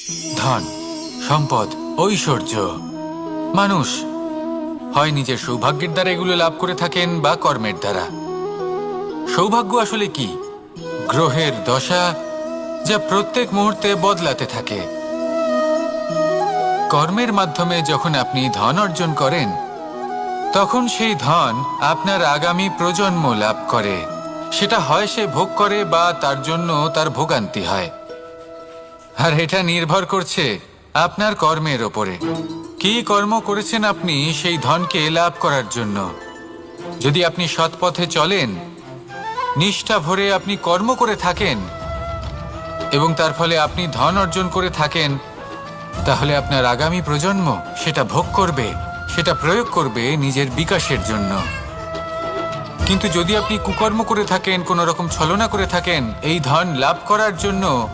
ধন, সম্পদ, ঐশ্বর্য। মানুষ হয় নিজের সৌভাগ্যের দ্বারা এগুলো লাভ করে থাকেন বা কর্মের দ্বারা। সৌভাগ্য আসলে কি? গ্রহের দশা, যা প্রত্যেক মুহূর্তে বদলাতে থাকে। কর্মের মাধ্যমে যখন আপনি ধন অর্জন করেন, তখন সেই ধন আপনার আগামী প্রজন্ম লাভ করে। সেটা হয় সে ভোগ করে বা তার জন্য তার ভোগান্তি হয়। আর এটা নির্ভর করছে আপনার কর্মের ওপরে। কি কর্ম করেছেন আপনি সেই ধনকে লাভ করার জন্য। যদি আপনি সৎ পথে চলেন, নিষ্ঠা ভরে আপনি কর্ম করে থাকেন এবং তার ফলে আপনি ধন অর্জন করে থাকেন, তাহলে আপনার আগামী প্রজন্ম সেটা ভোগ করবে, সেটা প্রয়োগ করবে নিজের বিকাশের জন্য। কিন্তু যদি আপনি কুকর্ম করে থাকেন, কোনো রকম ছলনা করে থাকেন এই ধন লাভ করার জন্য,